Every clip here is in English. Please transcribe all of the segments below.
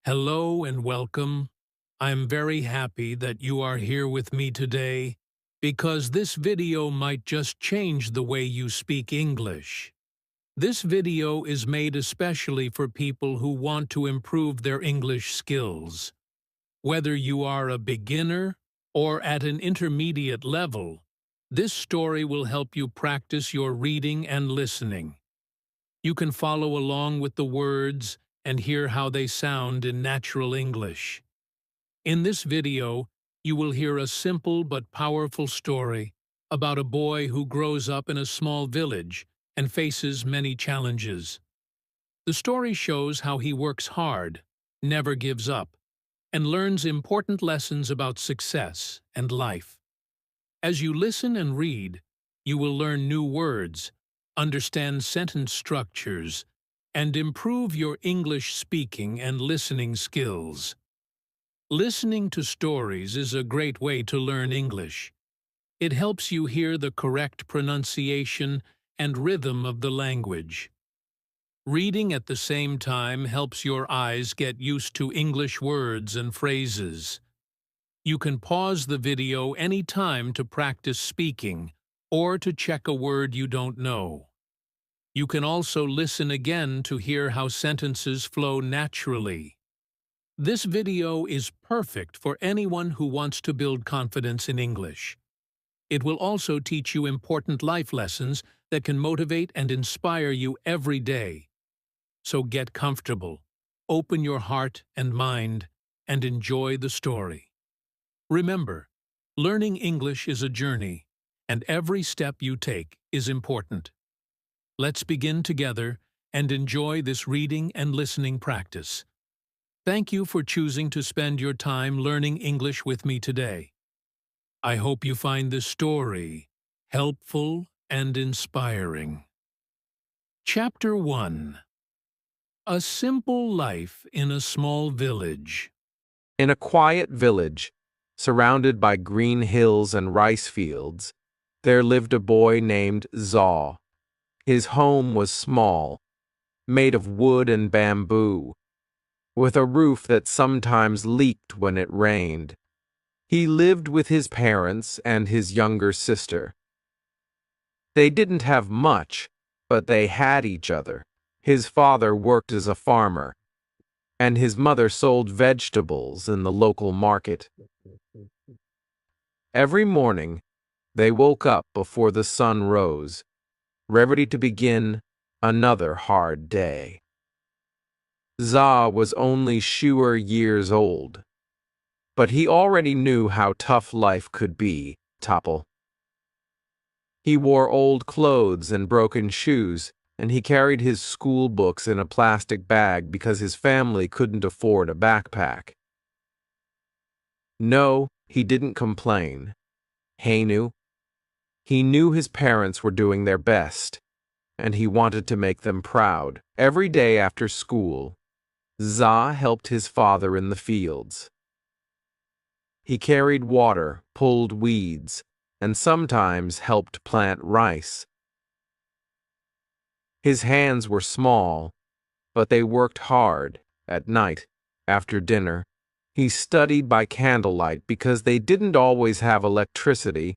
Hello and welcome. I'm very happy that you are here with me today because this video might just change the way you speak English. This video is made especially for people who want to improve their English skills. Whether you are a beginner or at an intermediate level, this story will help you practice your reading and listening. You can follow along with the words and hear how they sound in natural English. In this video, you will hear a simple but powerful story about a boy who grows up in a small village and faces many challenges. The story shows how he works hard, never gives up, and learns important lessons about success and life. As you listen and read, you will learn new words, understand sentence structures, and improve your English speaking and listening skills. Listening to stories is a great way to learn English. It helps you hear the correct pronunciation and rhythm of the language. Reading at the same time helps your eyes get used to English words and phrases. You can pause the video anytime to practice speaking or to check a word you don't know. You can also listen again to hear how sentences flow naturally. This video is perfect for anyone who wants to build confidence in English. It will also teach you important life lessons that can motivate and inspire you every day. So get comfortable, open your heart and mind, and enjoy the story. Remember, learning English is a journey, and every step you take is important. Let's begin together and enjoy this reading and listening practice. Thank you for choosing to spend your time learning English with me today. I hope you find this story helpful and inspiring. Chapter 1. A Simple Life in a Small Village. In a quiet village, surrounded by green hills and rice fields, there lived a boy named Zaw. His home was small, made of wood and bamboo, with a roof that sometimes leaked when it rained. He lived with his parents and his younger sister. They didn't have much, but they had each other. His father worked as a farmer, and his mother sold vegetables in the local market. Every morning, they woke up before the sun rose, ready to begin another hard day. Za was only fewer years old, but he already knew how tough life could be. Topple. He wore old clothes and broken shoes, and he carried his school books in a plastic bag because his family couldn't afford a backpack. No, he didn't complain. He knew his parents were doing their best, and he wanted to make them proud. Every day after school, Za helped his father in the fields. He carried water, pulled weeds, and sometimes helped plant rice. His hands were small, but they worked hard. At night, after dinner, he studied by candlelight because they didn't always have electricity.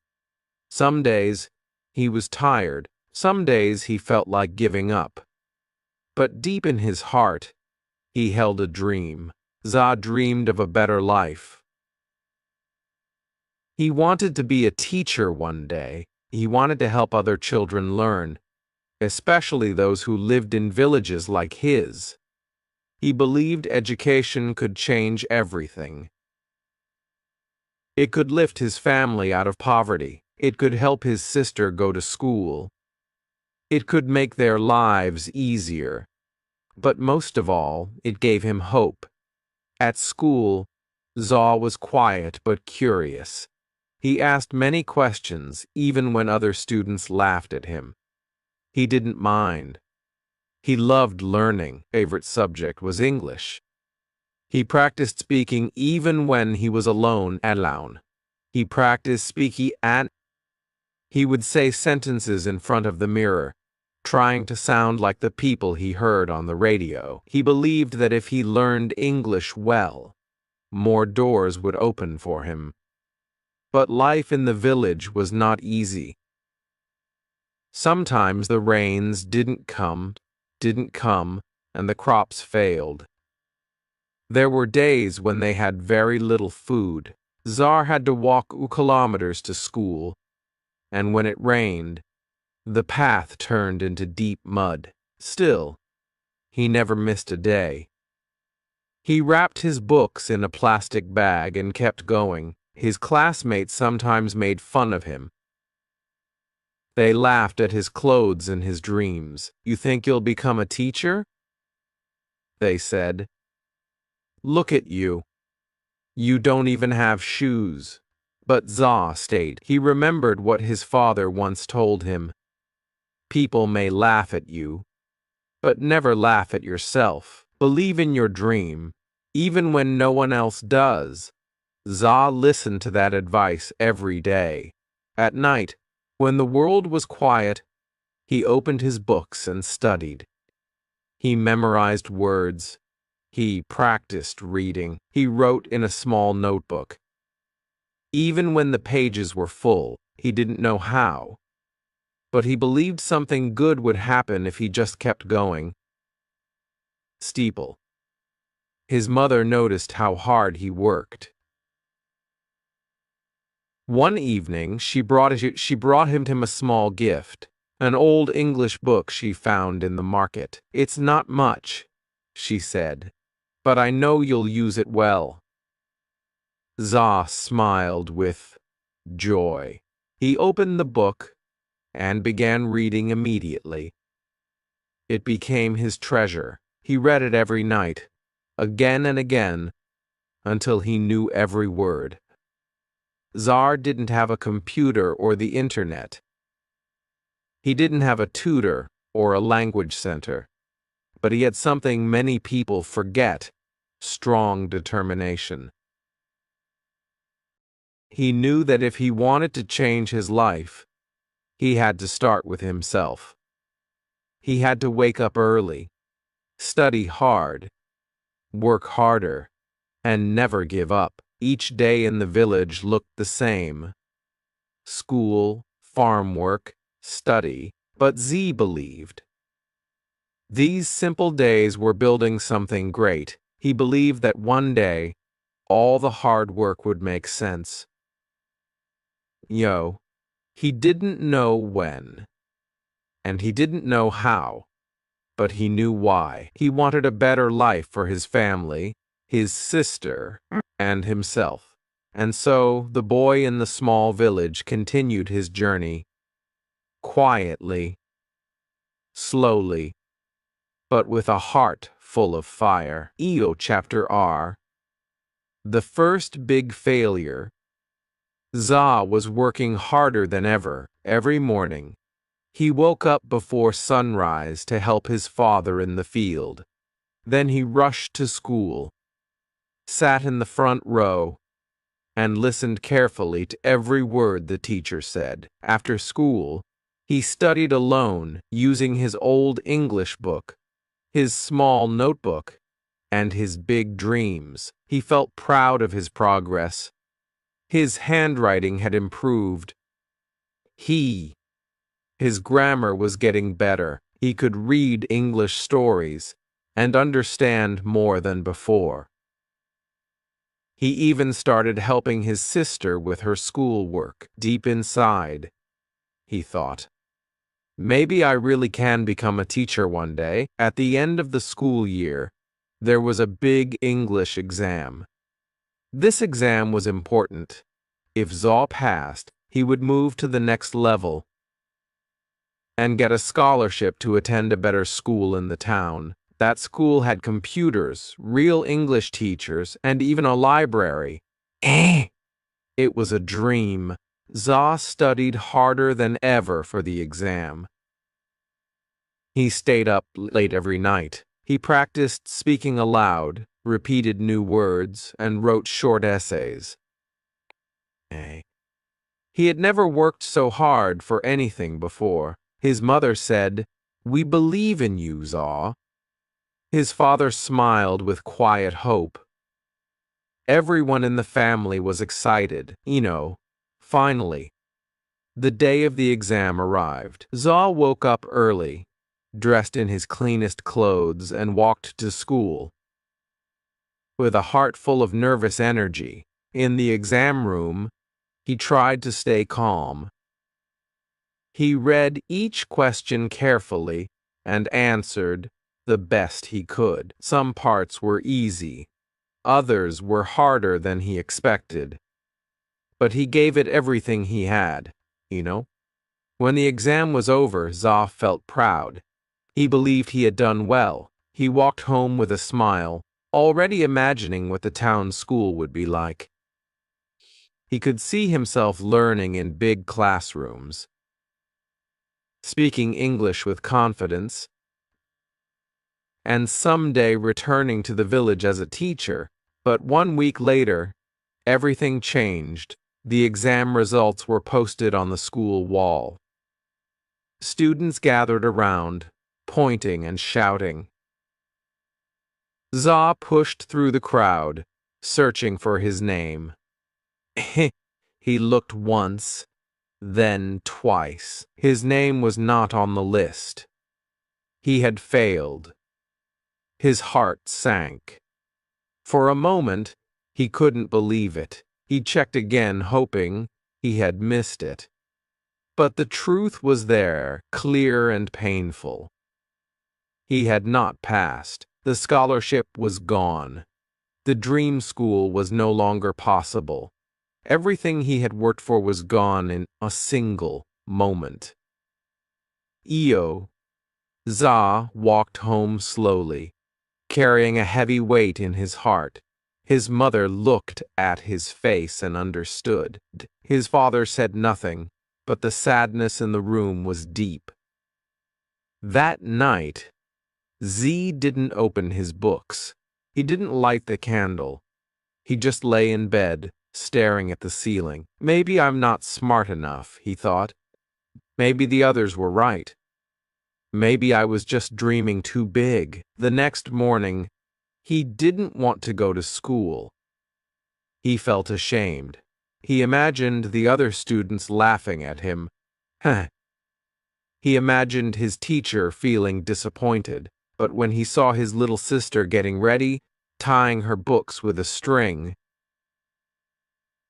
Some days, he was tired. Some days he felt like giving up. But deep in his heart, he held a dream. Za dreamed of a better life. He wanted to be a teacher one day. He wanted to help other children learn, especially those who lived in villages like his. He believed education could change everything. It could lift his family out of poverty. It could help his sister go to school. It could make their lives easier. But most of all, it gave him hope. At school, Zaw was quiet but curious. He asked many questions, even when other students laughed at him. He didn't mind. He loved learning. Favorite subject was English. He practiced speaking even when he was alone. He practiced speaking at. He would say sentences in front of the mirror, trying to sound like the people he heard on the radio. He believed that if he learned English well, more doors would open for him. But life in the village was not easy. Sometimes the rains didn't come, and the crops failed. There were days when they had very little food. Czar had to walk kilometers to school, and when it rained, the path turned into deep mud. Still, he never missed a day. He wrapped his books in a plastic bag and kept going. His classmates sometimes made fun of him. They laughed at his clothes and his dreams. "You think you'll become a teacher?" they said. "Look at you. You don't even have shoes." But Za stayed. He remembered what his father once told him. "People may laugh at you, but never laugh at yourself. Believe in your dream, even when no one else does." Za listened to that advice every day. At night, when the world was quiet, he opened his books and studied. He memorized words. He practiced reading. He wrote in a small notebook. Even when the pages were full, he didn't know how. But he believed something good would happen if he just kept going. Steeple. His mother noticed how hard he worked. One evening, she brought him a small gift, an old English book she found in the market. "It's not much," she said, "but I know you'll use it well." Za smiled with joy. He opened the book and began reading immediately. It became his treasure. He read it every night, again and again, until he knew every word. Czar didn't have a computer or the internet. He didn't have a tutor or a language center, but he had something many people forget: strong determination. He knew that if he wanted to change his life, he had to start with himself. He had to wake up early, study hard, work harder, and never give up. Each day in the village looked the same: school, farm work, study. But Z believed these simple days were building something great. He believed that one day, all the hard work would make sense. He didn't know when, and he didn't know how, but he knew why. He wanted a better life for his family, his sister, and himself. And so the boy in the small village continued his journey, quietly, slowly, but with a heart full of fire. EO Chapter R. The first big failure. Za was working harder than ever. Every morning, he woke up before sunrise to help his father in the field. Then he rushed to school, sat in the front row, and listened carefully to every word the teacher said. After school, he studied alone using his old English book, his small notebook, and his big dreams. He felt proud of his progress. His handwriting had improved. His grammar was getting better. He could read English stories and understand more than before. He even started helping his sister with her schoolwork. Deep inside, he thought, maybe I really can become a teacher one day. At the end of the school year, there was a big English exam. This exam was important. If Za passed, he would move to the next level and get a scholarship to attend a better school in the town. That school had computers, real English teachers, and even a library. It was a dream. Za studied harder than ever for the exam. He stayed up late every night. He practiced speaking aloud, repeated new words, and wrote short essays. He had never worked so hard for anything before. His mother said, We believe in you, Zaw. His father smiled with quiet hope. Everyone in the family was excited. Finally, the day of the exam arrived. Zaw woke up early, dressed in his cleanest clothes, and walked to school. With a heart full of nervous energy, in the exam room, he tried to stay calm. He read each question carefully and answered the best he could. Some parts were easy, others were harder than he expected. But he gave it everything he had. When the exam was over, Zaw felt proud. He believed he had done well. He walked home with a smile, already imagining what the town school would be like. He could see himself learning in big classrooms, speaking English with confidence, and someday returning to the village as a teacher. But 1 week later, everything changed. The exam results were posted on the school wall. Students gathered around, pointing and shouting. Zaw pushed through the crowd, searching for his name. He looked once, then twice. His name was not on the list. He had failed. His heart sank. For a moment, he couldn't believe it. He checked again, hoping he had missed it. But the truth was there, clear and painful. He had not passed. The scholarship was gone. The dream school was no longer possible. Everything he had worked for was gone in a single moment. Zaw walked home slowly, carrying a heavy weight in his heart. His mother looked at his face and understood. His father said nothing, but the sadness in the room was deep. That night, Z didn't open his books. He didn't light the candle. He just lay in bed, staring at the ceiling. Maybe I'm not smart enough, he thought. Maybe the others were right. Maybe I was just dreaming too big. The next morning, he didn't want to go to school. He felt ashamed. He imagined the other students laughing at him. He imagined his teacher feeling disappointed. But when he saw his little sister getting ready, tying her books with a string,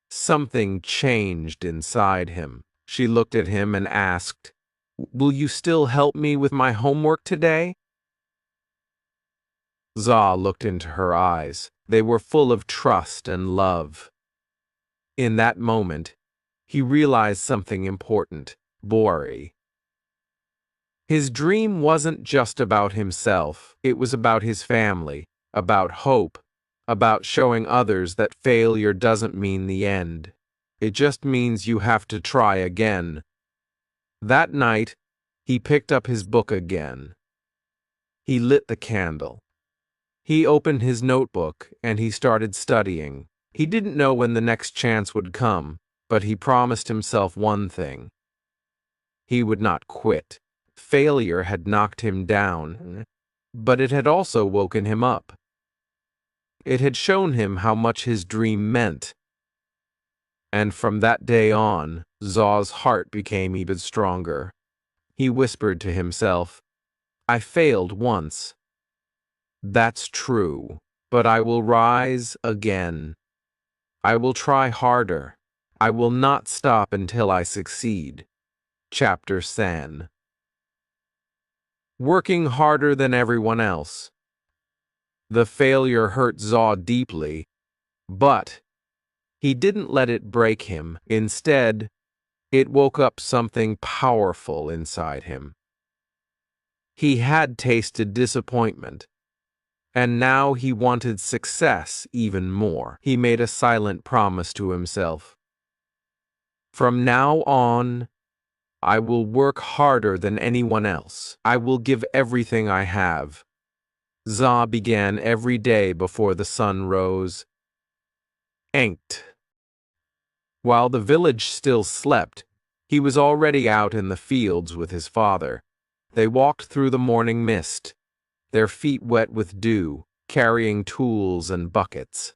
something changed inside him. She looked at him and asked, "Will you still help me with my homework today?" Zaw looked into her eyes. They were full of trust and love. In that moment, he realized something important. Bori. His dream wasn't just about himself. It was about his family, about hope, about showing others that failure doesn't mean the end. It just means you have to try again. That night, he picked up his book again. He lit the candle. He opened his notebook and he started studying. He didn't know when the next chance would come, but he promised himself one thing. He would not quit. Failure had knocked him down, but it had also woken him up. It had shown him how much his dream meant. And from that day on, Zaw's heart became even stronger. He whispered to himself, "I failed once. That's true, but I will rise again. I will try harder. I will not stop until I succeed." Chapter San. Working harder than everyone else. The failure hurt Zaw deeply, but he didn't let it break him. Instead, it woke up something powerful inside him. He had tasted disappointment, and now he wanted success even more. He made a silent promise to himself. From now on, I will work harder than anyone else. I will give everything I have. Zaw began every day before the sun rose. Anked. While the village still slept, he was already out in the fields with his father. They walked through the morning mist, their feet wet with dew, carrying tools and buckets.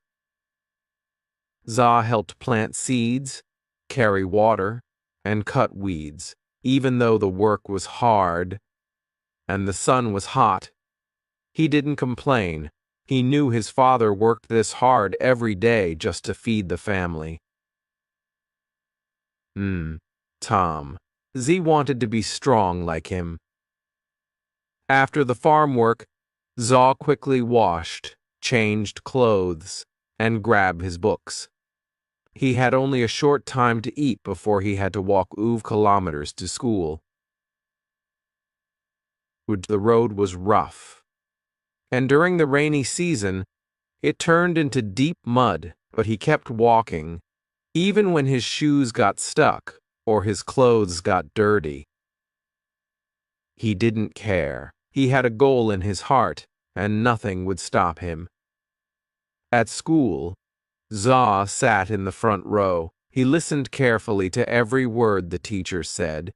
Za helped plant seeds, carry water, and cut weeds. Even though the work was hard and the sun was hot, he didn't complain. He knew his father worked this hard every day just to feed the family. Tom. Z wanted to be strong like him. After the farm work, Za quickly washed, changed clothes, and grabbed his books. He had only a short time to eat before he had to walk 5 kilometers to school. The road was rough, and during the rainy season, it turned into deep mud, but he kept walking, even when his shoes got stuck or his clothes got dirty. He didn't care. He had a goal in his heart, and nothing would stop him. At school, Za sat in the front row. He listened carefully to every word the teacher said.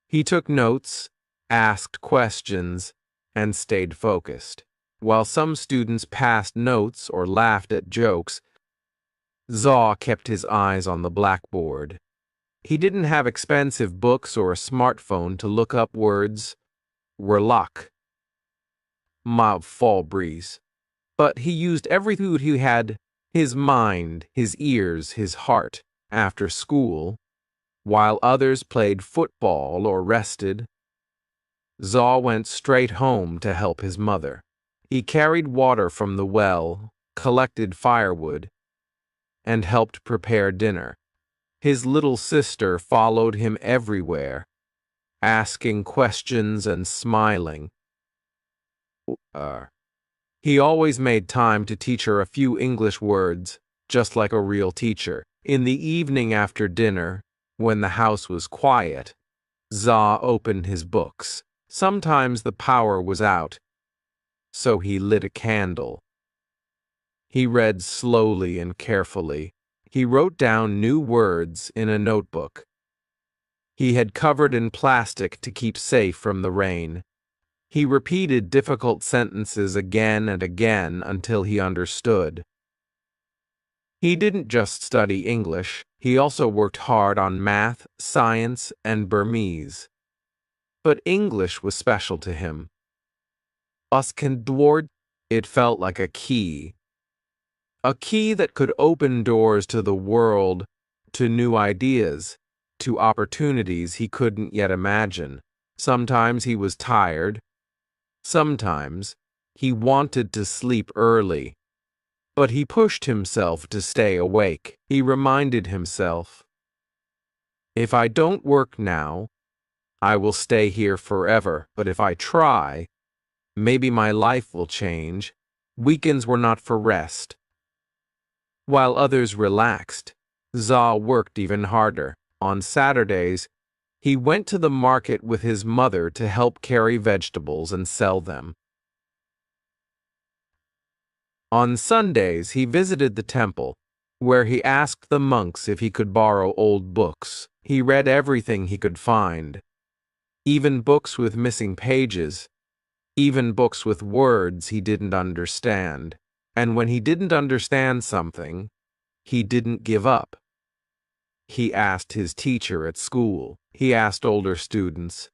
He took notes, asked questions, and stayed focused. While some students passed notes or laughed at jokes, Za kept his eyes on the blackboard. He didn't have expensive books or a smartphone to look up words. Relax. Mild fall breeze. But he used every food he had, his mind, his ears, his heart, after school, while others played football or rested. Za went straight home to help his mother. He carried water from the well, collected firewood, and helped prepare dinner. His little sister followed him everywhere, asking questions and smiling. He always made time to teach her a few English words, just like a real teacher. In the evening after dinner, when the house was quiet, Za opened his books. Sometimes the power was out, so he lit a candle. He read slowly and carefully. He wrote down new words in a notebook. He had covered in plastic to keep safe from the rain. He repeated difficult sentences again and again until he understood. He didn't just study English, he also worked hard on math, science, and Burmese. But English was special to him. It felt like a key that could open doors to the world, to new ideas, to opportunities he couldn't yet imagine. Sometimes he was tired. Sometimes he wanted to sleep early. But he pushed himself to stay awake. He reminded himself, if I don't work now, I will stay here forever. But if I try, maybe my life will change. Weekends were not for rest. While others relaxed, Za worked even harder. On Saturdays, he went to the market with his mother to help carry vegetables and sell them. On Sundays, he visited the temple, where he asked the monks if he could borrow old books. He read everything he could find, even books with missing pages, even books with words he didn't understand. And when he didn't understand something, he didn't give up. He asked his teacher at school. He asked older students.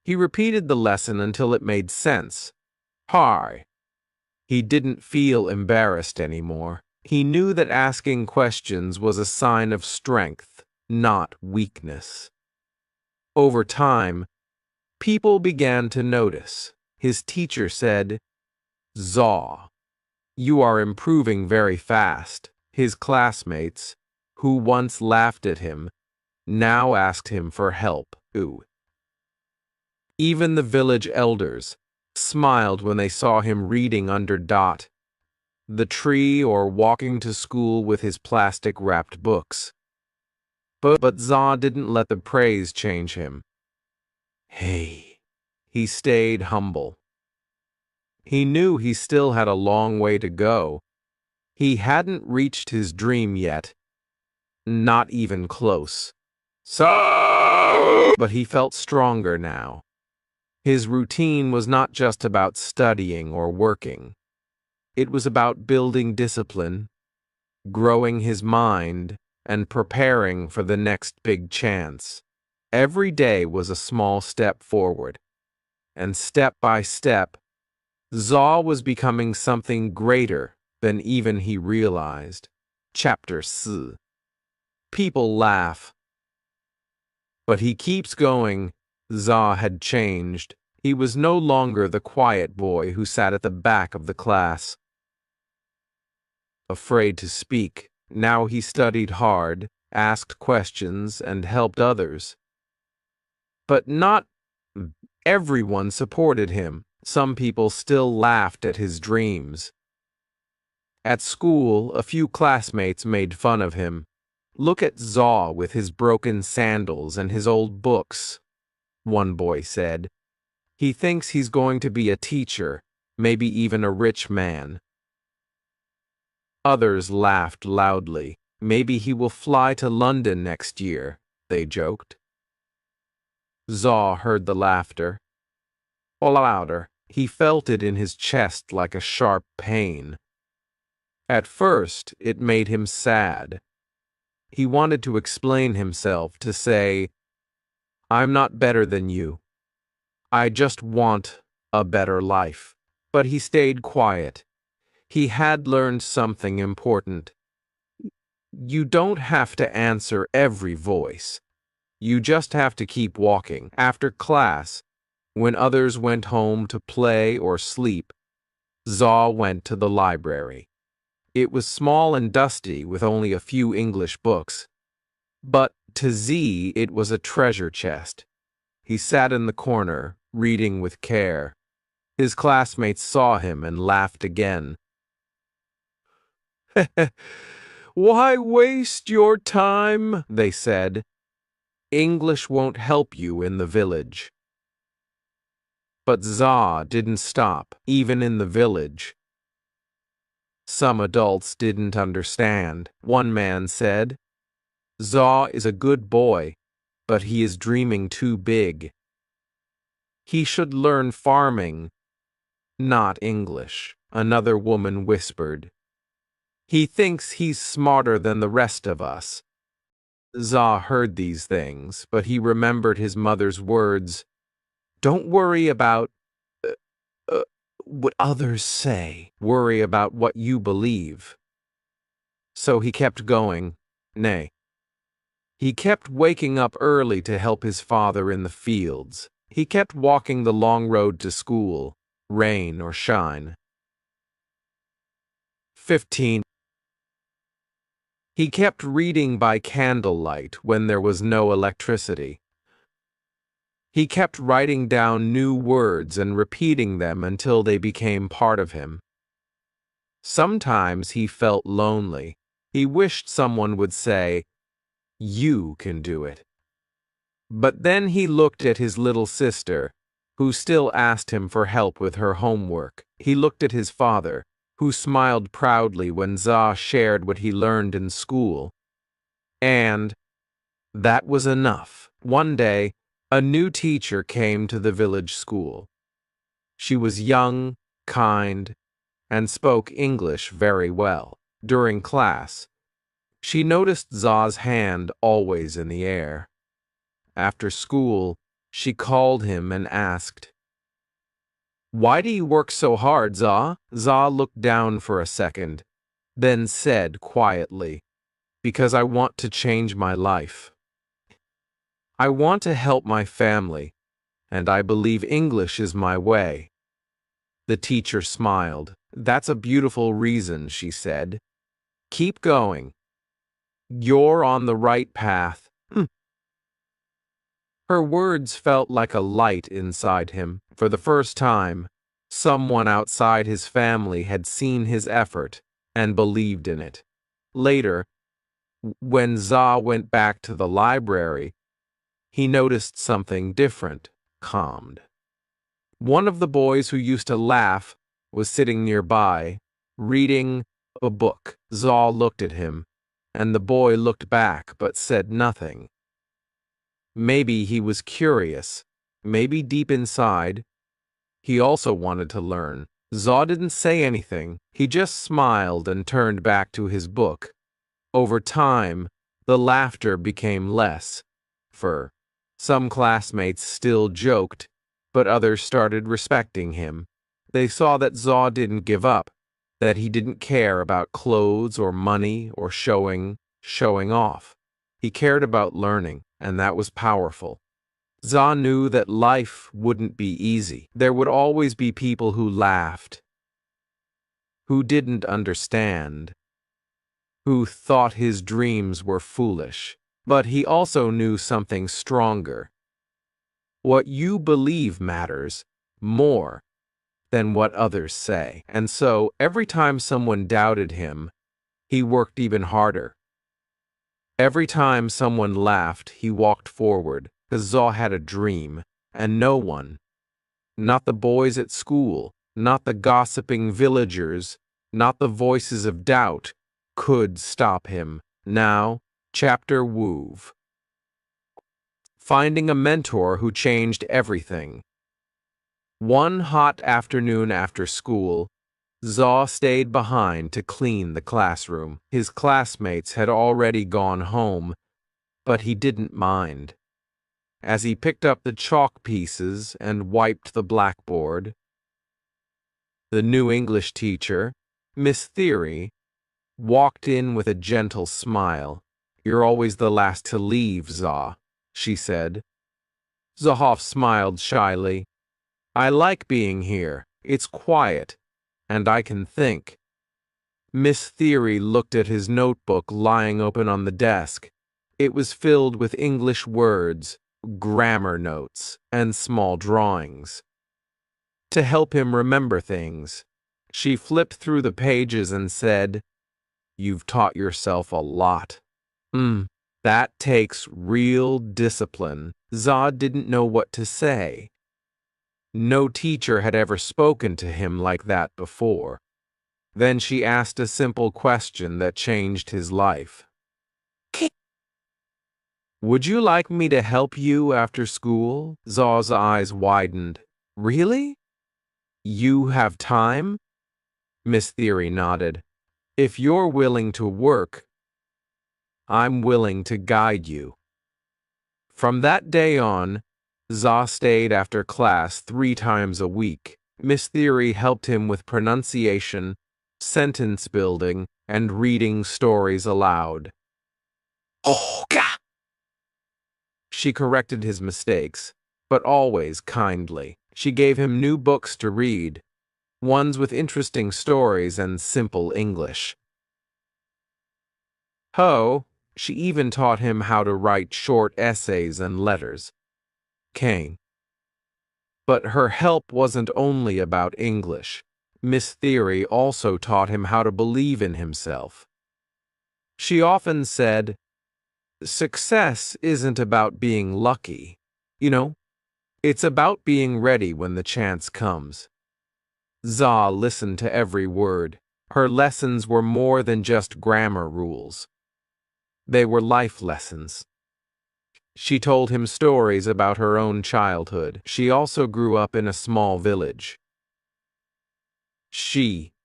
He repeated the lesson until it made sense. He didn't feel embarrassed anymore. He knew that asking questions was a sign of strength, not weakness. Over time, people began to notice. His teacher said, "Za, you are improving very fast." His classmates, who once laughed at him, now asked him for help. Even the village elders smiled when they saw him reading under the tree or walking to school with his plastic-wrapped books. But Za didn't let the praise change him. He stayed humble. He knew he still had a long way to go. He hadn't reached his dream yet, not even close. But he felt stronger now. His routine was not just about studying or working. It was about building discipline, growing his mind, and preparing for the next big chance. Every day was a small step forward, and step by step, Zaw was becoming something greater than even he realized. Chapter 4. People laugh. But he keeps going. Zaw had changed. He was no longer the quiet boy who sat at the back of the class, afraid to speak. Now he studied hard, asked questions, and helped others. But not everyone supported him. Some people still laughed at his dreams. At school, a few classmates made fun of him. "Look at Zaw with his broken sandals and his old books," one boy said. "He thinks he's going to be a teacher, maybe even a rich man." Others laughed loudly. "Maybe he will fly to London next year," they joked. Zaw heard the laughter. All louder. He felt it in his chest like a sharp pain. At first, it made him sad. He wanted to explain himself, to say, "I'm not better than you. I just want a better life." But he stayed quiet. He had learned something important. You don't have to answer every voice. You just have to keep walking. After class, when others went home to play or sleep, Zaw went to the library. It was small and dusty with only a few English books, but to Z it was a treasure chest. He sat in the corner, reading with care. His classmates saw him and laughed again. "Why waste your time?" they said. "English won't help you in the village." But Zaw didn't stop, even in the village. Some adults didn't understand. One man said, "Zaw is a good boy, but he is dreaming too big. He should learn farming, not English." Another woman whispered, "He thinks he's smarter than the rest of us." Zaw heard these things, but he remembered his mother's words. "Don't worry about uh, uh, what others say. Worry about what you believe." So he kept going. Nay, he kept waking up early to help his father in the fields. He kept walking the long road to school, rain or shine. 15. He kept reading by candlelight when there was no electricity. He kept writing down new words and repeating them until they became part of him. Sometimes he felt lonely. He wished someone would say, "You can do it." But then he looked at his little sister, who still asked him for help with her homework. He looked at his father, who smiled proudly when Zaw shared what he learned in school. And that was enough. One day, a new teacher came to the village school. She was young, kind, and spoke English very well. During class, she noticed Zaw's hand always in the air. After school, she called him and asked, "Why do you work so hard, Zaw?" Zaw looked down for a second, then said quietly, "Because I want to change my life. I want to help my family, and I believe English is my way." The teacher smiled. "That's a beautiful reason," she said. "Keep going. You're on the right path." Her words felt like a light inside him. For the first time, someone outside his family had seen his effort and believed in it. Later, when Zaw went back to the library, he noticed something different, calmed. One of the boys who used to laugh was sitting nearby, reading a book. Zaw looked at him, and the boy looked back but said nothing. Maybe he was curious. Maybe deep inside, he also wanted to learn. Zaw didn't say anything. He just smiled and turned back to his book. Over time, the laughter became less. For some classmates still joked, but others started respecting him. They saw that Zaw didn't give up, that he didn't care about clothes or money or showing off. He cared about learning, and that was powerful. Zaw knew that life wouldn't be easy. There would always be people who laughed, who didn't understand, who thought his dreams were foolish. But he also knew something stronger. What you believe matters more than what others say. And so, every time someone doubted him, he worked even harder. Every time someone laughed, he walked forward, because Zaw had a dream, and no one, not the boys at school, not the gossiping villagers, not the voices of doubt, could stop him. Now, Chapter Wove. Finding a mentor who changed everything. One hot afternoon after school, Zaw stayed behind to clean the classroom. His classmates had already gone home, but he didn't mind. As he picked up the chalk pieces and wiped the blackboard, the new English teacher, Miss Theory, walked in with a gentle smile. "You're always the last to leave, Zaw," she said. Zahoff smiled shyly. "I like being here. It's quiet, and I can think." Miss Theory looked at his notebook lying open on the desk. It was filled with English words, grammar notes, and small drawings. To help him remember things, she flipped through the pages and said, "You've taught yourself a lot." That takes real discipline." Zaw didn't know what to say. No teacher had ever spoken to him like that before. Then she asked a simple question that changed his life. "Would you like me to help you after school?" Zaw's eyes widened. "Really? You have time?" Miss Theory nodded. "If you're willing to work, I'm willing to guide you." From that day on, Zaw stayed after class 3 times a week. Miss Theory helped him with pronunciation, sentence building, and reading stories aloud. "Oh, God!" She corrected his mistakes, but always kindly. She gave him new books to read, ones with interesting stories and simple English. She even taught him how to write short essays and letters. Kane. But her help wasn't only about English. Miss Theory also taught him how to believe in himself. She often said, "Success isn't about being lucky. It's about being ready when the chance comes." Zaw listened to every word. Her lessons were more than just grammar rules. They were life lessons. She told him stories about her own childhood. She also grew up in a small village.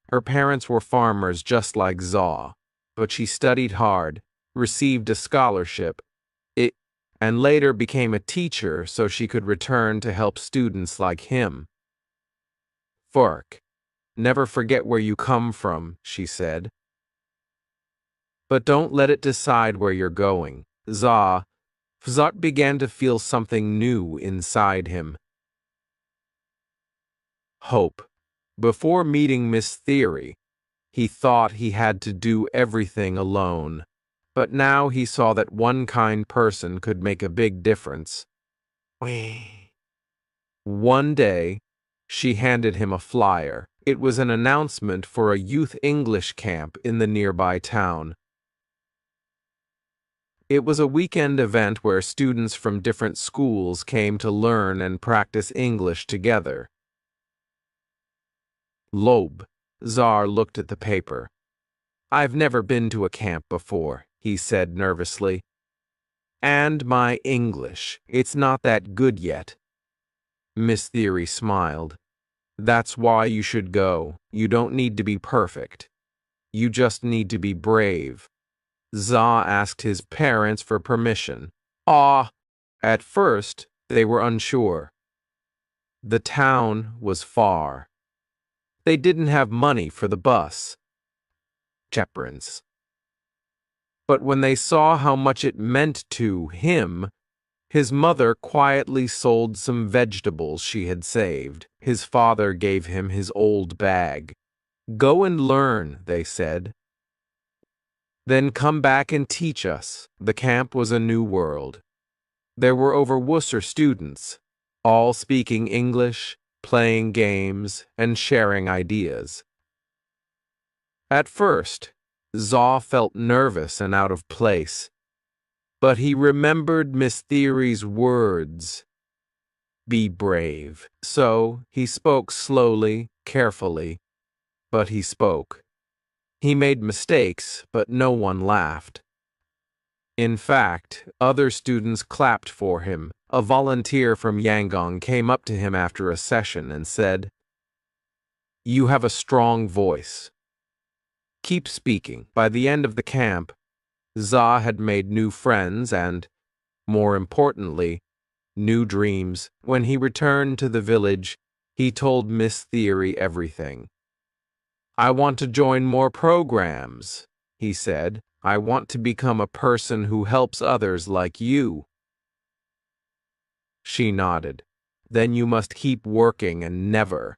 Her parents were farmers just like Zaw, but she studied hard, received a scholarship, and later became a teacher so she could return to help students like him. "Never forget where you come from," she said. "But don't let it decide where you're going." Zaw began to feel something new inside him. Hope. Before meeting Miss Theory, he thought he had to do everything alone. But now he saw that one kind person could make a big difference. One day, she handed him a flyer. It was an announcement for a youth English camp in the nearby town. It was a weekend event where students from different schools came to learn and practice English together. Zaw looked at the paper. "I've never been to a camp before," he said nervously. "And my English, it's not that good yet." Miss Theory smiled. That's why you should go. You don't need to be perfect. You just need to be brave. Za asked his parents for permission. At first, they were unsure. The town was far. They didn't have money for the bus. Chaperons. But when they saw how much it meant to him, his mother quietly sold some vegetables she had saved. His father gave him his old bag. Go and learn, they said. Then come back and teach us. The camp was a new world. There were over Worcester students, all speaking English, playing games, and sharing ideas. At first, Zaw felt nervous and out of place, but he remembered Miss Theory's words. Be brave. So he spoke slowly, carefully, but he spoke. He made mistakes, but no one laughed. In fact, other students clapped for him. A volunteer from Yangon came up to him after a session and said, "You have a strong voice. Keep speaking." By the end of the camp, Za had made new friends and, more importantly, new dreams. When he returned to the village, he told Miss Theory everything. "I want to join more programs," he said. "I want to become a person who helps others like you." She nodded. "Then you must keep working and never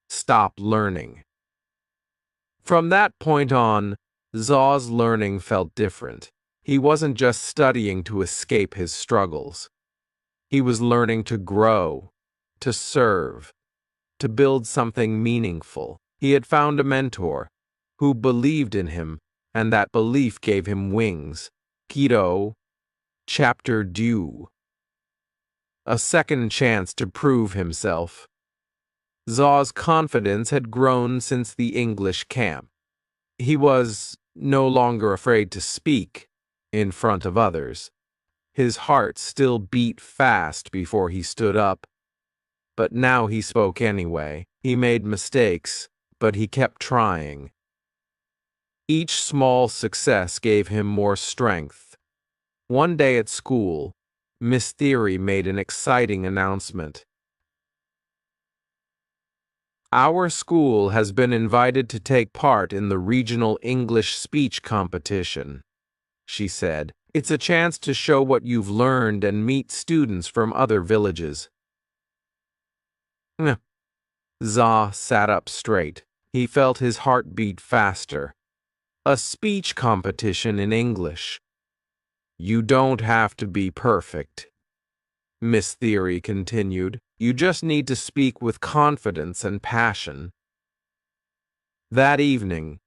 stop learning." From that point on, Zaw's learning felt different. He wasn't just studying to escape his struggles. He was learning to grow, to serve, to build something meaningful. He had found a mentor who believed in him, and that belief gave him wings. Keto, Chapter 2. A second chance to prove himself. Zaw's confidence had grown since the English camp. He was no longer afraid to speak in front of others. His heart still beat fast before he stood up, but now he spoke anyway. He made mistakes, but he kept trying. Each small success gave him more strength. One day at school, Miss Theory made an exciting announcement. "Our school has been invited to take part in the regional English speech competition," she said. "It's a chance to show what you've learned and meet students from other villages." Za sat up straight. He felt his heart beat faster. A speech competition in English. "You don't have to be perfect," Miss Theory continued. "You just need to speak with confidence and passion." That evening,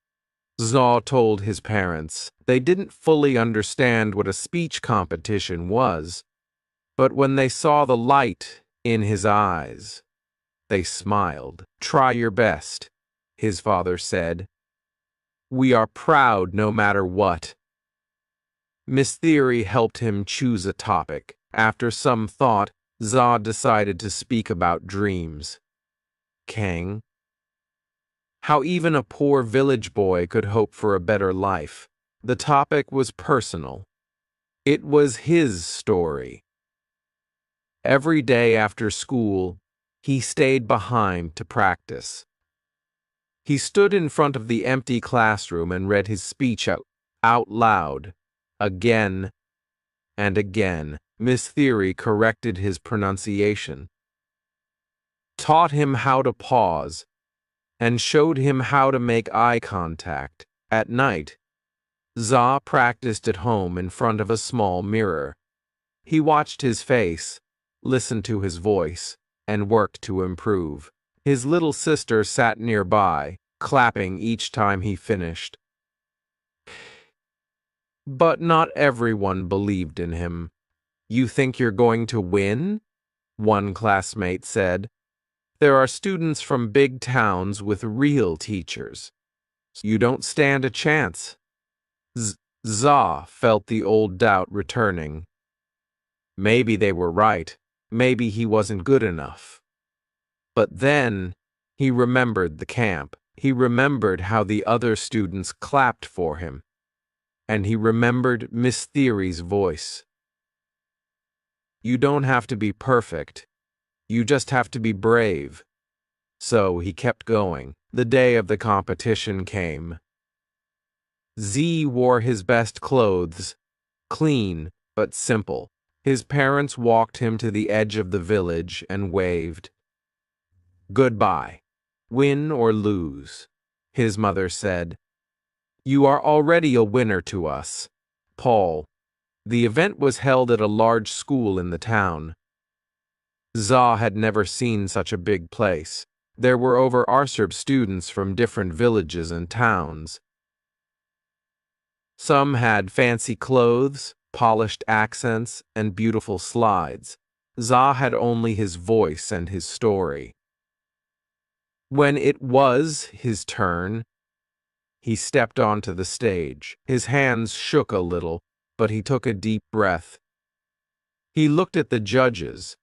Zaw told his parents they didn't fully understand what a speech competition was, but when they saw the light in his eyes, they smiled. "Try your best," his father said. "We are proud no matter what." Miss Theory helped him choose a topic. After some thought, Zaw decided to speak about dreams. Kang. How even a poor village boy could hope for a better life. The topic was personal. It was his story. Every day after school, he stayed behind to practice. He stood in front of the empty classroom and read his speech out loud, again and again. Miss Theory corrected his pronunciation, taught him how to pause, and showed him how to make eye contact. At night, Za practiced at home in front of a small mirror. He watched his face, listened to his voice, and worked to improve. His little sister sat nearby, clapping each time he finished. But not everyone believed in him. "You think you're going to win?" one classmate said. "There are students from big towns with real teachers. You don't stand a chance." Za felt the old doubt returning. Maybe they were right. maybe he wasn't good enough. But then he remembered the camp. He remembered how the other students clapped for him. And he remembered Miss Theory's voice. You don't have to be perfect. You just have to be brave. So he kept going. The day of the competition came. Z wore his best clothes, clean but simple. His parents walked him to the edge of the village and waved. Goodbye. Win or lose, his mother said. You are already a winner to us, Paul. The event was held at a large school in the town. Za had never seen such a big place. There were over Arsub students from different villages and towns. Some had fancy clothes, polished accents, and beautiful slides. Za had only his voice and his story. When it was his turn, he stepped onto the stage. His hands shook a little, but he took a deep breath. He looked at the judges,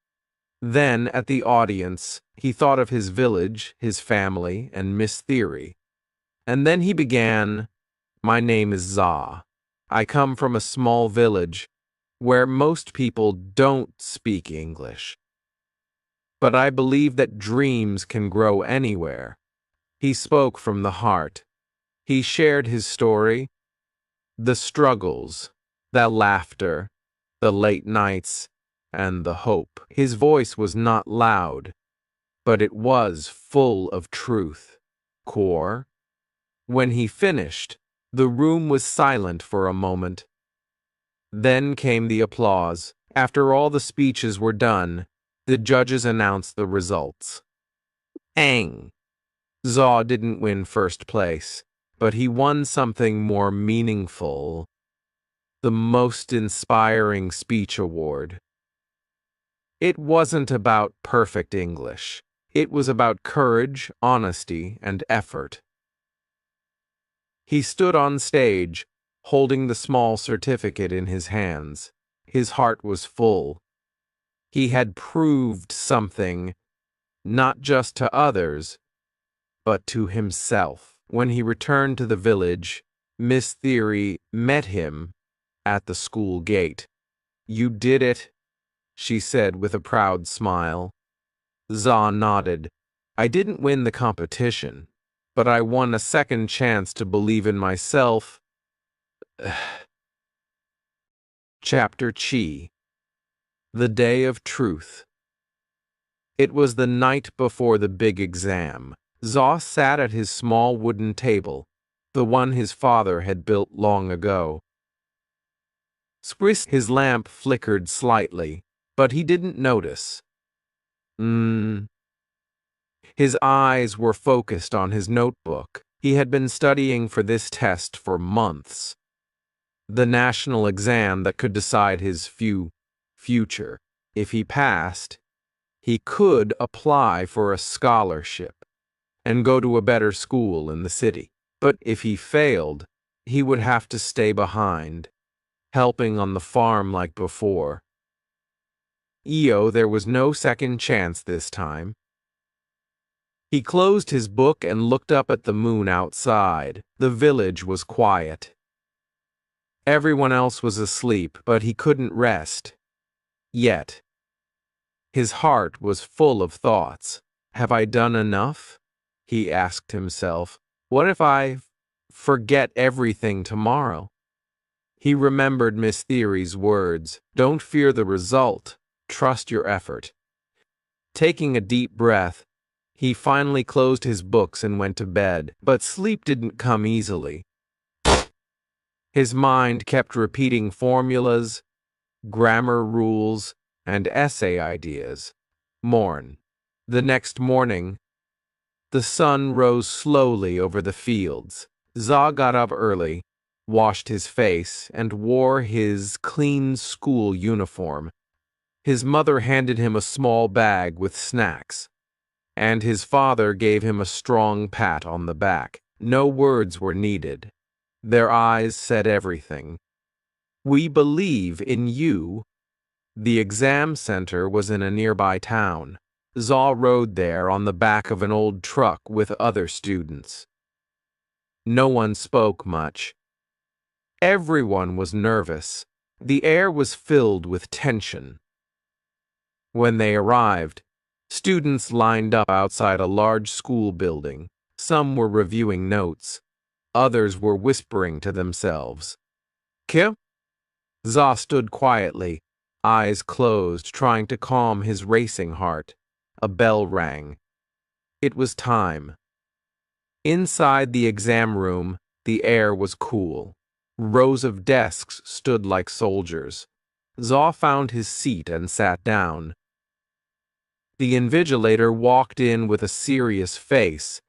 then at the audience. He thought of his village, his family, and Miss Theory. And then he began, My name is Za. I come from a small village where most people don't speak English. But I believe that dreams can grow anywhere. He spoke from the heart. He shared his story, the struggles, the laughter, the late nights, and the hope. His voice was not loud, but it was full of truth. Core. When he finished, the room was silent for a moment. Then came the applause. After all the speeches were done, the judges announced the results. Ang. Zaw didn't win first place, but he won something more meaningful. The Most Inspiring Speech Award. It wasn't about perfect English. It was about courage, honesty, and effort. He stood on stage, holding the small certificate in his hands. His heart was full. He had proved something, not just to others, but to himself. When he returned to the village, Miss Theory met him at the school gate. You did it, she said with a proud smile. Za nodded. I didn't win the competition, but I won a second chance to believe in myself. Chapter Chi. The Day of Truth. It was the night before the big exam. Za sat at his small wooden table, the one his father had built long ago. His lamp flickered slightly, but he didn't notice. His eyes were focused on his notebook. He had been studying for this test for months. The national exam that could decide his future. If he passed, he could apply for a scholarship and go to a better school in the city. But if he failed, he would have to stay behind, helping on the farm like before. There was no second chance this time. He closed his book and looked up at the moon outside. The village was quiet. Everyone else was asleep, but he couldn't rest. Yet. His heart was full of thoughts. Have I done enough? He asked himself. What if I forget everything tomorrow? He remembered Miss Theory's words. Don't fear the result. Trust your effort. Taking a deep breath, he finally closed his books and went to bed, but sleep didn't come easily. His mind kept repeating formulas, grammar rules, and essay ideas. Morn. The next morning, the sun rose slowly over the fields. Za got up early, washed his face, and wore his clean school uniform. His mother handed him a small bag with snacks, and his father gave him a strong pat on the back. No words were needed. Their eyes said everything. We believe in you, The exam center was in a nearby town. Zaw rode there on the back of an old truck with other students. No one spoke much. Everyone was nervous. The air was filled with tension. When they arrived, students lined up outside a large school building. Some were reviewing notes. Others were whispering to themselves. Kim? Zaw stood quietly, eyes closed, trying to calm his racing heart. A bell rang. It was time. Inside the exam room, the air was cool. Rows of desks stood like soldiers. Zaw found his seat and sat down. The invigilator walked in with a serious face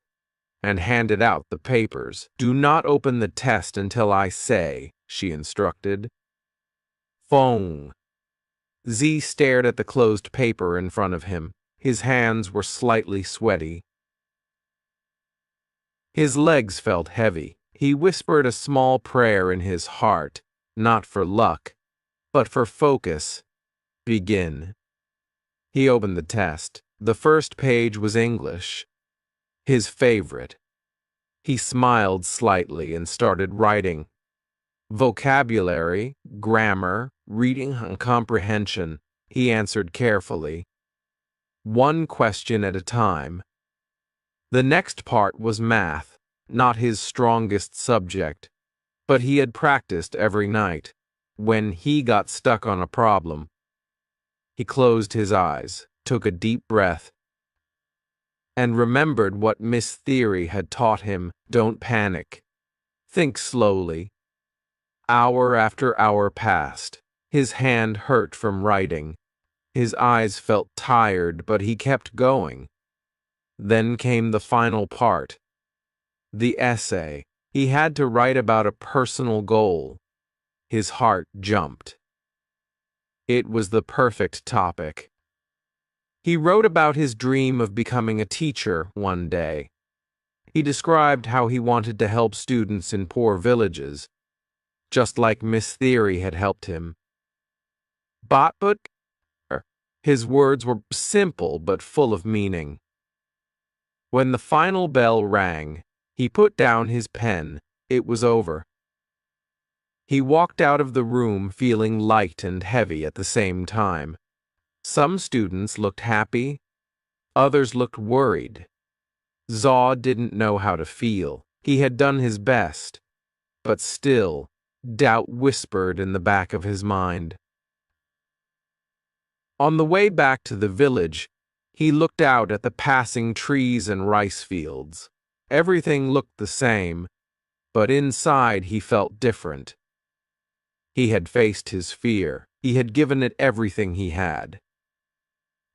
and handed out the papers. Do not open the test until I say, she instructed. Phone. Z stared at the closed paper in front of him. His hands were slightly sweaty. His legs felt heavy. He whispered a small prayer in his heart, not for luck, but for focus. Begin. He opened the test. The first page was English, his favorite. He smiled slightly and started writing. Vocabulary, grammar, reading and comprehension, he answered carefully. One question at a time. The next part was math, not his strongest subject, but he had practiced every night. When he got stuck on a problem, he closed his eyes, took a deep breath, and remembered what Miss Theory had taught him. Don't panic. Think slowly. Hour after hour passed. His hand hurt from writing. His eyes felt tired, but he kept going. Then came the final part. The essay. He had to write about a personal goal. His heart jumped. It was the perfect topic. He wrote about his dream of becoming a teacher one day. He described how he wanted to help students in poor villages, just like Miss Theory had helped him. But his words were simple but full of meaning. When the final bell rang, he put down his pen. It was over. He walked out of the room feeling light and heavy at the same time. Some students looked happy, others looked worried. Zaw didn't know how to feel. He had done his best, but still, doubt whispered in the back of his mind. On the way back to the village, he looked out at the passing trees and rice fields. Everything looked the same, but inside he felt different. He had faced his fear. He had given it everything he had.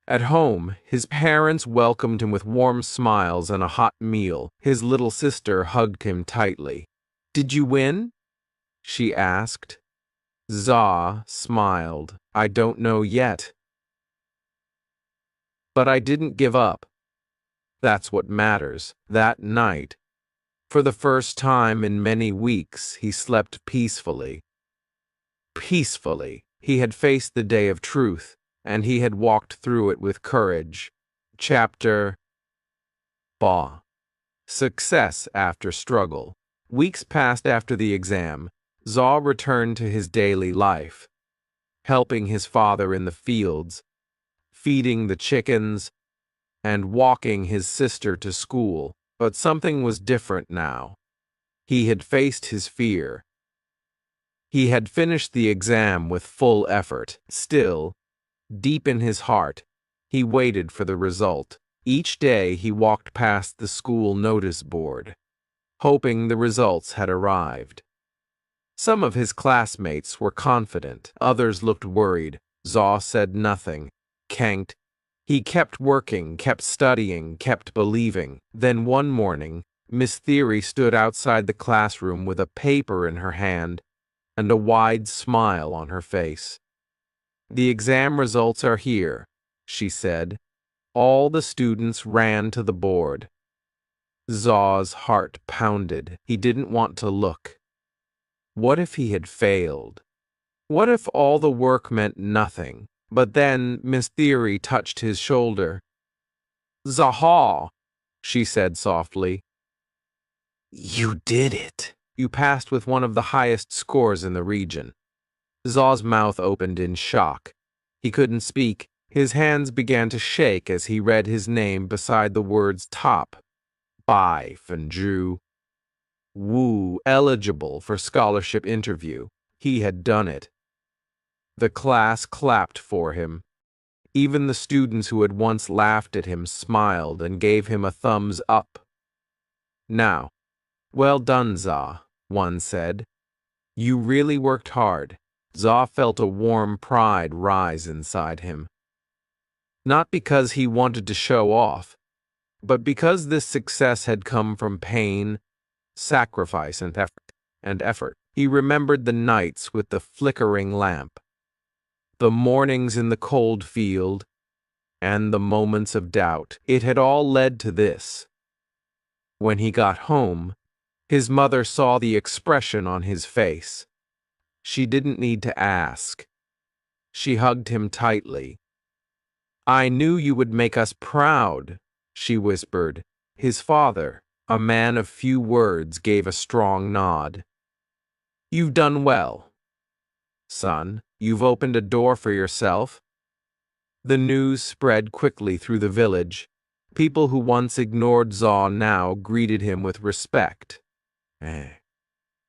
At home, his parents welcomed him with warm smiles and a hot meal. His little sister hugged him tightly. "Did you win?" she asked. Zaw smiled. "I don't know yet. But I didn't give up. That's what matters." That night, for the first time in many weeks, he slept peacefully. Peacefully, he had faced the day of truth, and he had walked through it with courage. Chapter Ba. Success after struggle. Weeks passed after the exam. Zaw returned to his daily life, helping his father in the fields, feeding the chickens, and walking his sister to school. But something was different now. He had faced his fear. He had finished the exam with full effort. Still, deep in his heart, he waited for the result. Each day he walked past the school notice board, hoping the results had arrived. Some of his classmates were confident, others looked worried. Zaw said nothing. Kanked. He kept working, kept studying, kept believing. Then one morning, Miss Theory stood outside the classroom with a paper in her hand and a wide smile on her face. "The exam results are here," she said. All the students ran to the board. Zaw's heart pounded. He didn't want to look. What if he had failed? What if all the work meant nothing? But then Miss Theory touched his shoulder. "Zaha," she said softly. "You did it. You passed with one of the highest scores in the region." Zaw's mouth opened in shock. He couldn't speak. His hands began to shake as he read his name beside the words top. Bai Fenju. Wu eligible for scholarship interview. He had done it. The class clapped for him. Even the students who had once laughed at him smiled and gave him a thumbs up. "Now, well done, Za," one said. "You really worked hard." Za felt a warm pride rise inside him. Not because he wanted to show off, but because this success had come from pain, sacrifice, and effort. He remembered the nights with the flickering lamp, the mornings in the cold field, and the moments of doubt. It had all led to this. When he got home, his mother saw the expression on his face. She didn't need to ask. She hugged him tightly. "I knew you would make us proud," she whispered. His father, a man of few words, gave a strong nod. "You've done well, son. You've opened a door for yourself." The news spread quickly through the village. People who once ignored Zaw now greeted him with respect.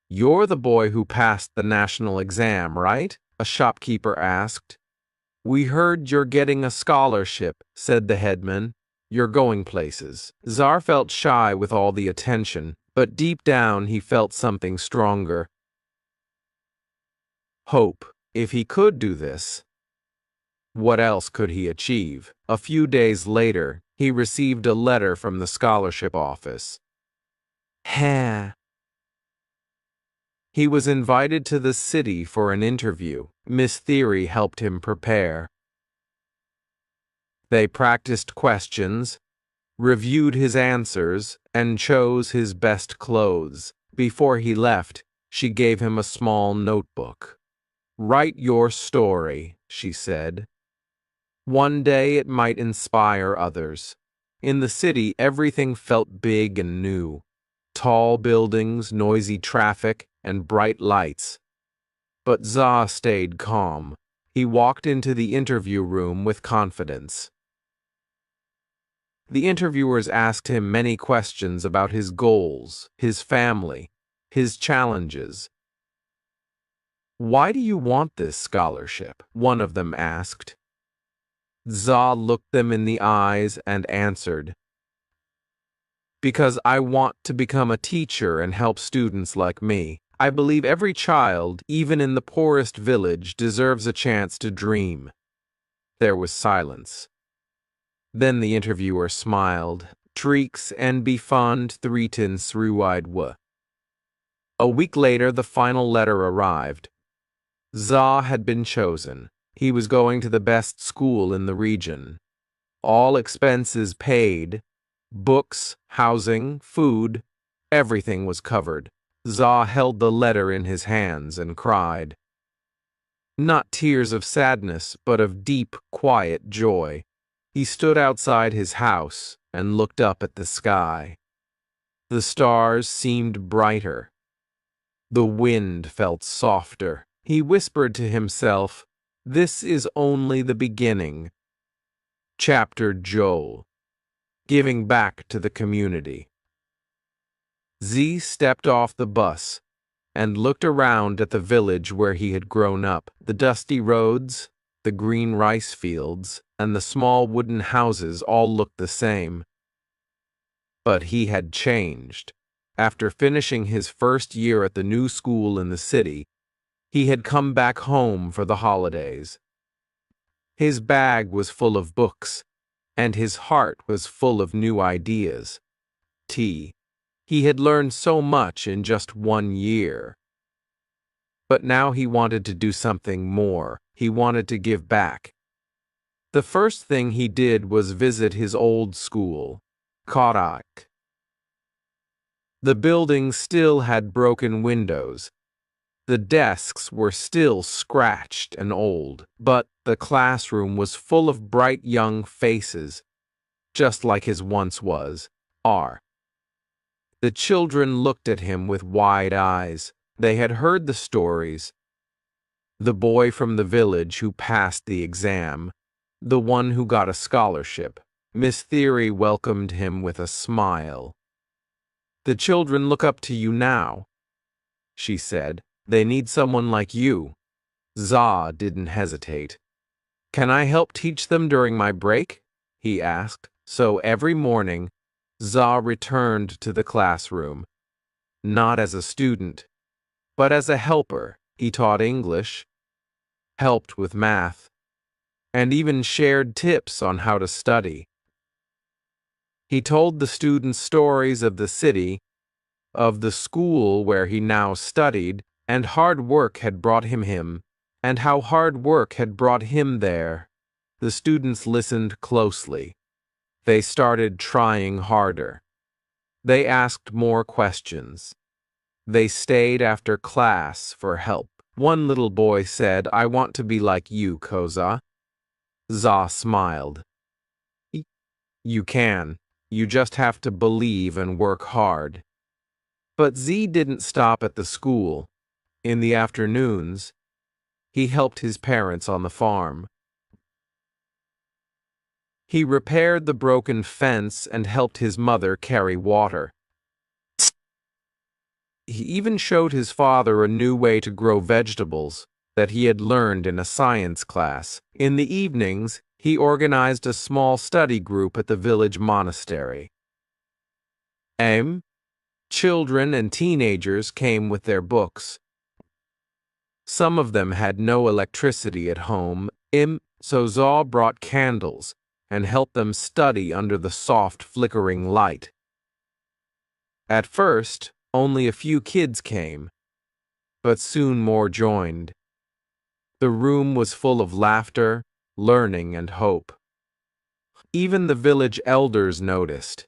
"You're the boy who passed the national exam, right?" a shopkeeper asked. "We heard you're getting a scholarship," said the headman. "You're going places." Zar felt shy with all the attention, but deep down he felt something stronger. Hope. If he could do this, what else could he achieve? A few days later, he received a letter from the scholarship office. He was invited to the city for an interview. Miss Theory helped him prepare. They practiced questions, reviewed his answers, and chose his best clothes. Before he left, she gave him a small notebook. "Write your story," she said. "One day it might inspire others." In the city, everything felt big and new. Tall buildings, noisy traffic, and bright lights. But Za stayed calm. He walked into the interview room with confidence. The interviewers asked him many questions about his goals, his family, his challenges. "Why do you want this scholarship?" one of them asked. Za looked them in the eyes and answered, "Because I want to become a teacher and help students like me. I believe every child, even in the poorest village, deserves a chance to dream." There was silence. Then the interviewer smiled. "Treeks and befond threetin sruidwa." A week later, the final letter arrived. Za had been chosen. He was going to the best school in the region. All expenses paid. Books, housing, food, everything was covered. Za held the letter in his hands and cried. Not tears of sadness, but of deep, quiet joy. He stood outside his house and looked up at the sky. The stars seemed brighter. The wind felt softer. He whispered to himself, "This is only the beginning." Chapter Joel. Giving back to the community. Z stepped off the bus and looked around at the village where he had grown up. The dusty roads, the green rice fields, and the small wooden houses all looked the same. But he had changed. After finishing his first year at the new school in the city, he had come back home for the holidays. His bag was full of books, and his heart was full of new ideas. He had learned so much in just 1 year. But now he wanted to do something more. He wanted to give back. The first thing he did was visit his old school, Kodak. The building still had broken windows, The desks were still scratched and old, but the classroom was full of bright young faces, just like his once was. The children looked at him with wide eyes. They had heard the stories. The boy from the village who passed the exam, the one who got a scholarship. Miss Theory welcomed him with a smile. "The children look up to you now," she said. "They need someone like you." Za didn't hesitate. "Can I help teach them during my break?" he asked. So every morning, Za returned to the classroom, not as a student, but as a helper. He taught English, helped with math, and even shared tips on how to study. He told the students stories of the city, of the school where he now studied, and hard work had brought him, and how hard work had brought him there. The students listened closely. They started trying harder. They asked more questions. They stayed after class for help. One little boy said, "I want to be like you, Koza." Za smiled. "You can. You just have to believe and work hard." But Z didn't stop at the school. In the afternoons, he helped his parents on the farm. He repaired the broken fence and helped his mother carry water. He even showed his father a new way to grow vegetables that he had learned in a science class. In the evenings, he organized a small study group at the village monastery. Children and teenagers came with their books. Some of them had no electricity at home, so Za brought candles and helped them study under the soft flickering light. At first, only a few kids came, but soon more joined. The room was full of laughter, learning, and hope. Even the village elders noticed.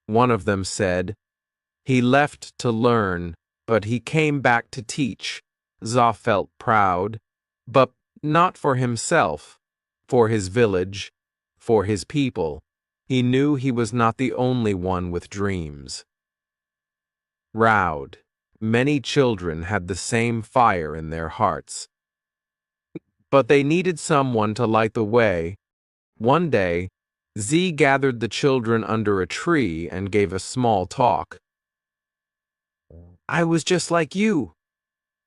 One of them said, "He left to learn, but he came back to teach." Za felt proud, but not for himself, for his village, for his people. He knew he was not the only one with dreams. Round. Many children had the same fire in their hearts. But they needed someone to light the way. One day, Z gathered the children under a tree and gave a small talk. "I was just like you,"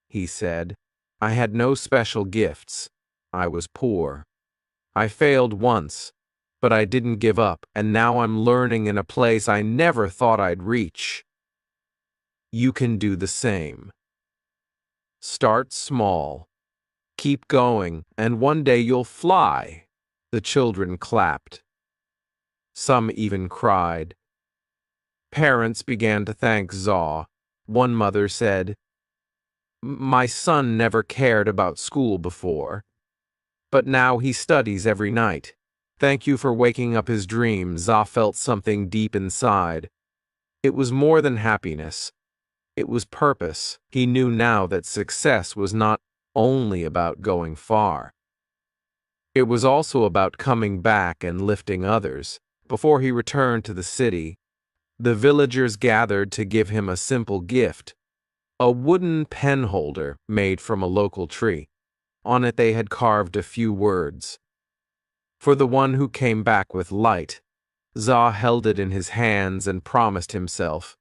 he said. "I had no special gifts. I was poor. I failed once, but I didn't give up, and now I'm learning in a place I never thought I'd reach. You can do the same. Start small. Keep going, and one day you'll fly." The children clapped. Some even cried. Parents began to thank Za. One mother said, "My son never cared about school before, but now he studies every night. Thank you for waking up his dreams." Za felt something deep inside. It was more than happiness. It was purpose. He knew now that success was not only about going far. It was also about coming back and lifting others. Before he returned to the city, the villagers gathered to give him a simple gift, a wooden pen holder made from a local tree. On it they had carved a few words. "For the one who came back with light." Za held it in his hands and promised himself,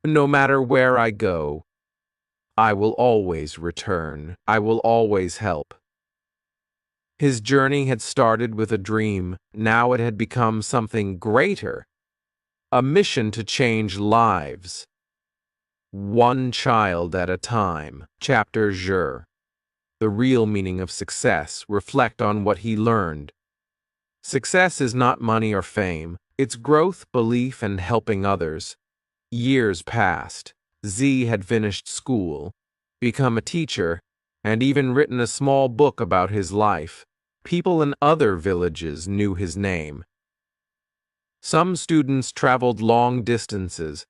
"No matter where I go, I will always return. I will always help." His journey had started with a dream. Now it had become something greater, a mission to change lives. One child at a time. Chapter Jur. The real meaning of success. Reflect on what he learned. Success is not money or fame. It's growth, belief, and helping others. Years passed. Z had finished school, become a teacher, and even written a small book about his life. People in other villages knew his name. Some students traveled long distances.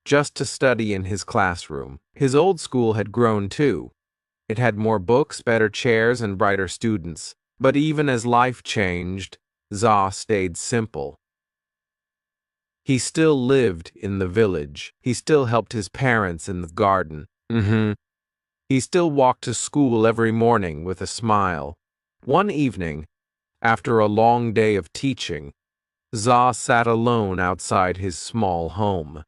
just to study in his classroom. His old school had grown too. It had more books, better chairs, and brighter students. But even as life changed, Za stayed simple. He still lived in the village. He still helped his parents in the garden. He still walked to school every morning with a smile. One evening, after a long day of teaching, Za sat alone outside his small home.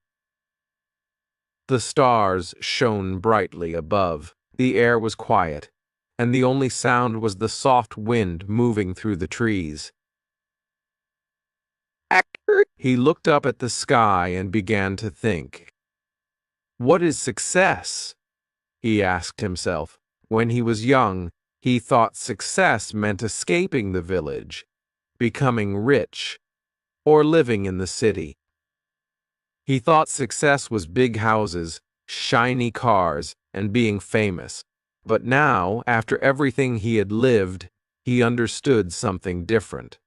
The stars shone brightly above. The air was quiet, and the only sound was the soft wind moving through the trees. He looked up at the sky and began to think. What is success? He asked himself. When he was young, he thought success meant escaping the village, becoming rich, or living in the city. He thought success was big houses, shiny cars, and being famous. But now, after everything he had lived, he understood something different.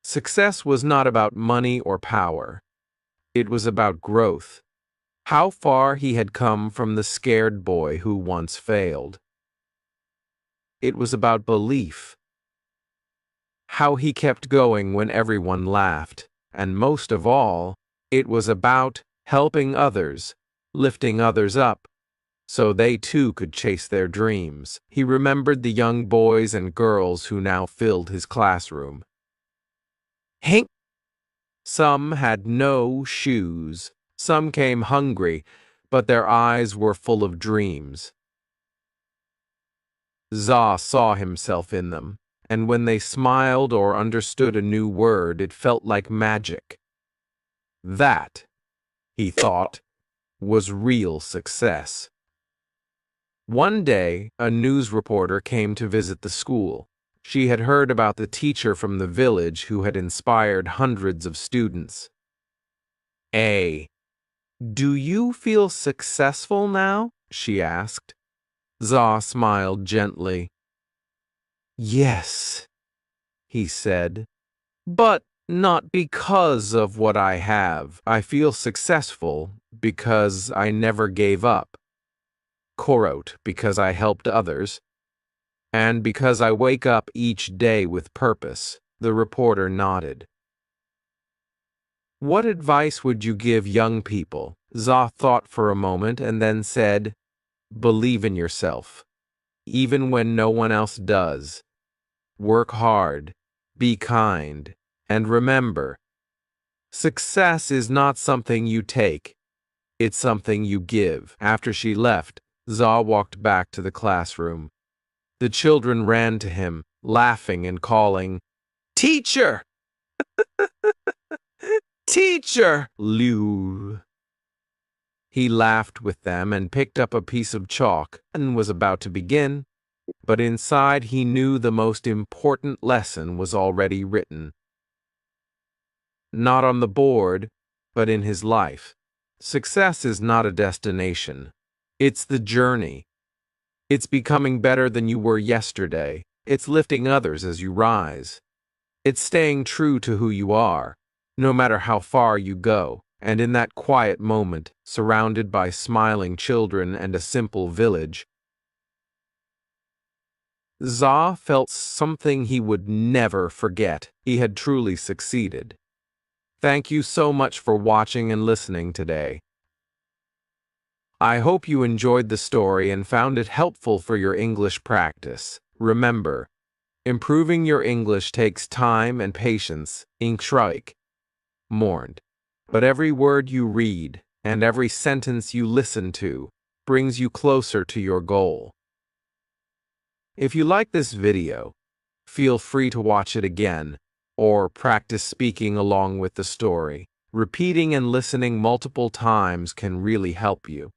Success was not about money or power. It was about growth. How far he had come from the scared boy who once failed. It was about belief. How he kept going when everyone laughed. And most of all, it was about helping others, lifting others up, so they too could chase their dreams. He remembered the young boys and girls who now filled his classroom. Hank. Some had no shoes. Some came hungry, but their eyes were full of dreams. Za saw himself in them, and when they smiled or understood a new word, it felt like magic. That, he thought, was real success. One day, a news reporter came to visit the school. She had heard about the teacher from the village who had inspired hundreds of students. Do you feel successful now? She asked. Za smiled gently. Yes, he said, but not because of what I have. I feel successful because I never gave up. Quote, because I helped others, and because I wake up each day with purpose. The reporter nodded. What advice would you give young people? Za thought for a moment and then said, believe in yourself, even when no one else does. Work hard, be kind, and remember, success is not something you take, it's something you give. After she left, Za walked back to the classroom. The children ran to him, laughing and calling, Teacher! Teacher! Liu. He laughed with them and picked up a piece of chalk and was about to begin, but inside he knew the most important lesson was already written. Not on the board, but in his life. Success is not a destination. It's the journey. It's becoming better than you were yesterday. It's lifting others as you rise. It's staying true to who you are, no matter how far you go. And in that quiet moment, surrounded by smiling children and a simple village, Za felt something he would never forget. He had truly succeeded. Thank you so much for watching and listening today. I hope you enjoyed the story and found it helpful for your English practice. Remember, improving your English takes time and patience. Inkschreik. Mourned. But every word you read and every sentence you listen to brings you closer to your goal. If you like this video, feel free to watch it again or practice speaking along with the story. Repeating and listening multiple times can really help you.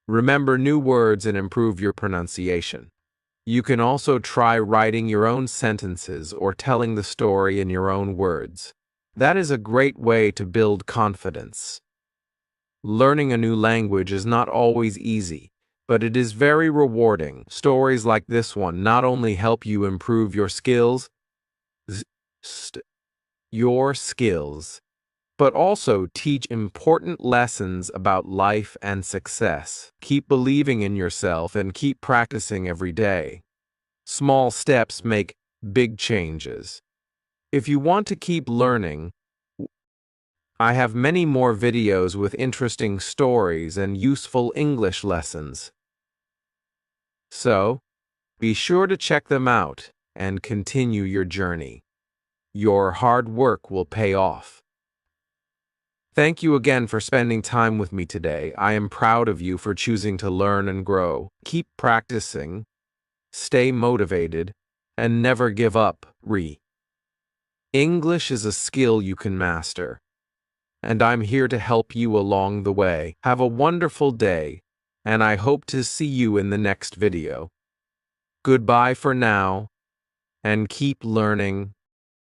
Remember new words and improve your pronunciation. You can also try writing your own sentences or telling the story in your own words. That is a great way to build confidence. Learning a new language is not always easy, but it is very rewarding. Stories like this one not only help you improve your skills, but also teach important lessons about life and success. Keep believing in yourself and keep practicing every day. Small steps make big changes. If you want to keep learning, I have many more videos with interesting stories and useful English lessons. So, be sure to check them out and continue your journey. Your hard work will pay off. Thank you again for spending time with me today. I am proud of you for choosing to learn and grow. Keep practicing, stay motivated, and never give up. English is a skill you can master, and I'm here to help you along the way. Have a wonderful day, and I hope to see you in the next video. Goodbye for now, and keep learning.